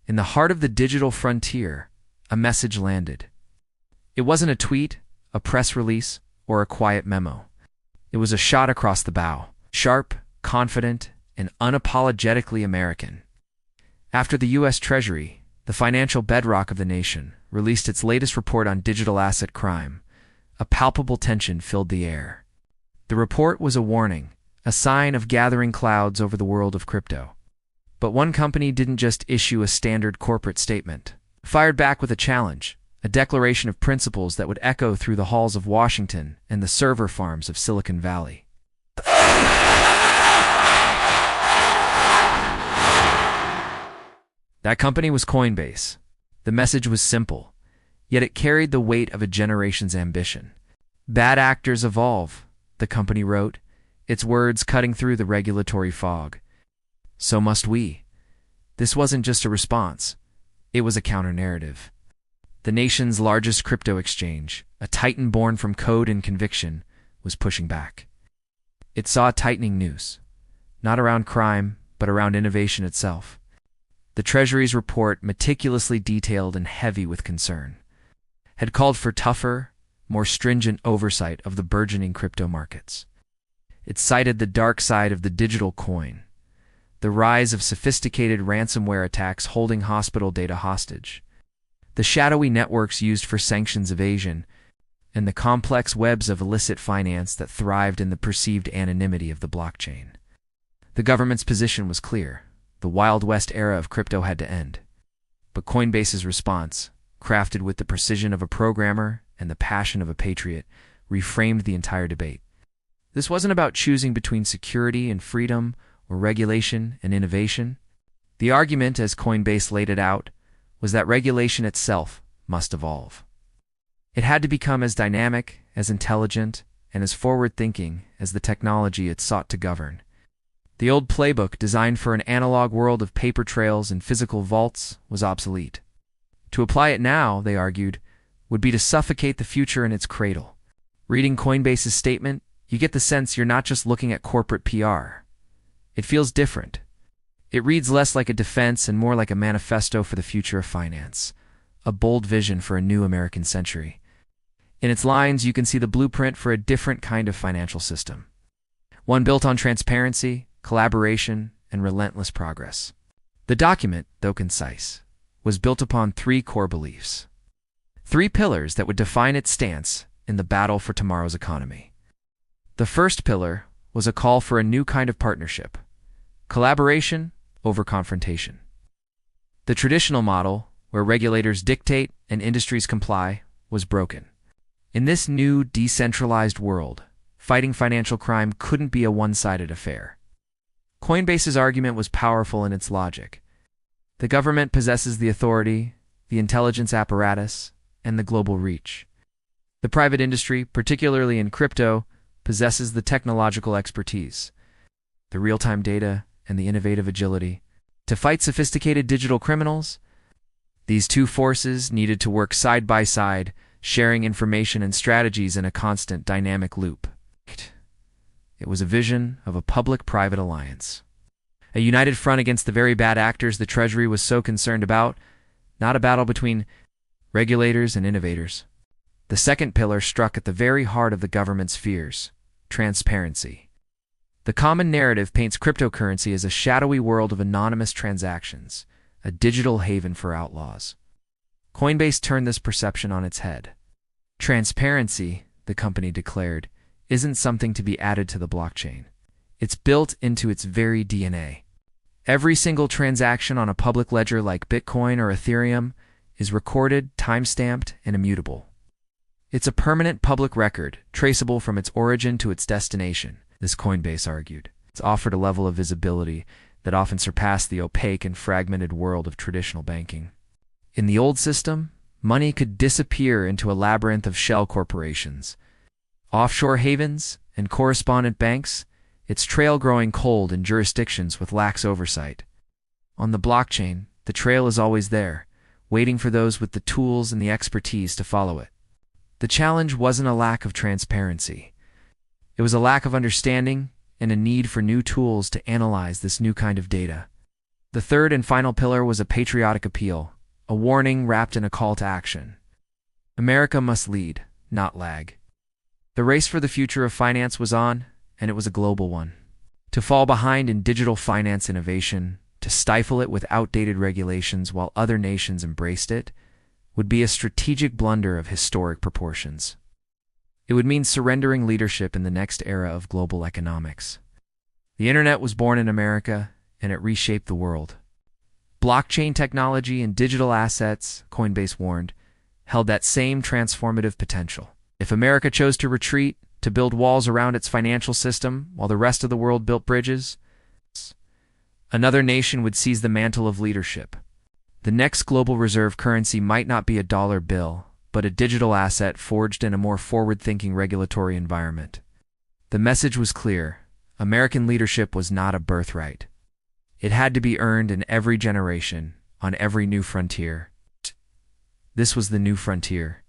In the heart of the digital frontier, a message landed. It wasn't a tweet, a press release, or a quiet memo. It was a shot across the bow, sharp, confident, and unapologetically American. After the U.S. Treasury, the financial bedrock of the nation, released its latest report on digital asset crime, a palpable tension filled the air. The report was a warning, a sign of gathering clouds over the world of crypto. But one company didn't just issue a standard corporate statement. It fired back with a challenge, a declaration of principles that would echo through the halls of Washington and the server farms of Silicon Valley. That company was Coinbase. The message was simple, yet it carried the weight of a generation's ambition. Bad actors evolve, the company wrote, its words cutting through the regulatory fog. So must we. This wasn't just a response. It was a counter-narrative. The nation's largest crypto exchange, a titan born from code and conviction, was pushing back. It saw a tightening noose, not around crime, but around innovation itself. The Treasury's report, meticulously detailed and heavy with concern, had called for tougher, more stringent oversight of the burgeoning crypto markets. It cited the dark side of the digital coin, the rise of sophisticated ransomware attacks holding hospital data hostage, the shadowy networks used for sanctions evasion, and the complex webs of illicit finance that thrived in the perceived anonymity of the blockchain. The government's position was clear. The Wild West era of crypto had to end. But Coinbase's response, crafted with the precision of a programmer and the passion of a patriot, reframed the entire debate. This wasn't about choosing between security and freedom or regulation and innovation. The argument, as Coinbase laid it out, was that regulation itself must evolve. It had to become as dynamic, as intelligent, and as forward-thinking as the technology it sought to govern. The old playbook, designed for an analog world of paper trails and physical vaults, was obsolete. To apply it now, they argued, would be to suffocate the future in its cradle. Reading Coinbase's statement, you get the sense you're not just looking at corporate PR. It feels different. It reads less like a defense and more like a manifesto for the future of finance, a bold vision for a new American century. In its lines, you can see the blueprint for a different kind of financial system. One built on transparency, collaboration, and relentless progress. The document, though concise, was built upon three core beliefs. Three pillars that would define its stance in the battle for tomorrow's economy. The first pillar was a call for a new kind of partnership, collaboration over confrontation. The traditional model, where regulators dictate and industries comply, was broken. In this new, decentralized world, fighting financial crime couldn't be a one-sided affair. Coinbase's argument was powerful in its logic. The government possesses the authority, the intelligence apparatus, and the global reach. The private industry, particularly in crypto, possesses the technological expertise, the real-time data, and the innovative agility. To fight sophisticated digital criminals, these two forces needed to work side by side, sharing information and strategies in a constant dynamic loop. It was a vision of a public-private alliance. A united front against the very bad actors the Treasury was so concerned about, not a battle between regulators and innovators. The second pillar struck at the very heart of the government's fears: transparency. The common narrative paints cryptocurrency as a shadowy world of anonymous transactions, a digital haven for outlaws. Coinbase turned this perception on its head. Transparency, the company declared, isn't something to be added to the blockchain. It's built into its very DNA. Every single transaction on a public ledger like Bitcoin or Ethereum is recorded, time-stamped, and immutable. It's a permanent public record, traceable from its origin to its destination, this Coinbase argued. It's offered a level of visibility that often surpassed the opaque and fragmented world of traditional banking. In the old system, money could disappear into a labyrinth of shell corporations, offshore havens, and correspondent banks, its trail growing cold in jurisdictions with lax oversight. On the blockchain, the trail is always there, waiting for those with the tools and the expertise to follow it. The challenge wasn't a lack of transparency. It was a lack of understanding and a need for new tools to analyze this new kind of data. The third and final pillar was a patriotic appeal, a warning wrapped in a call to action. America must lead, not lag. The race for the future of finance was on, and it was a global one. To fall behind in digital finance innovation, to stifle it with outdated regulations while other nations embraced it, would be a strategic blunder of historic proportions. It would mean surrendering leadership in the next era of global economics. The internet was born in America, and it reshaped the world. Blockchain technology and digital assets, Coinbase warned, held that same transformative potential. If America chose to retreat, to build walls around its financial system while the rest of the world built bridges, another nation would seize the mantle of leadership. The next global reserve currency might not be a dollar bill, but a digital asset forged in a more forward-thinking regulatory environment. The message was clear. American leadership was not a birthright. It had to be earned in every generation, on every new frontier. This was the new frontier.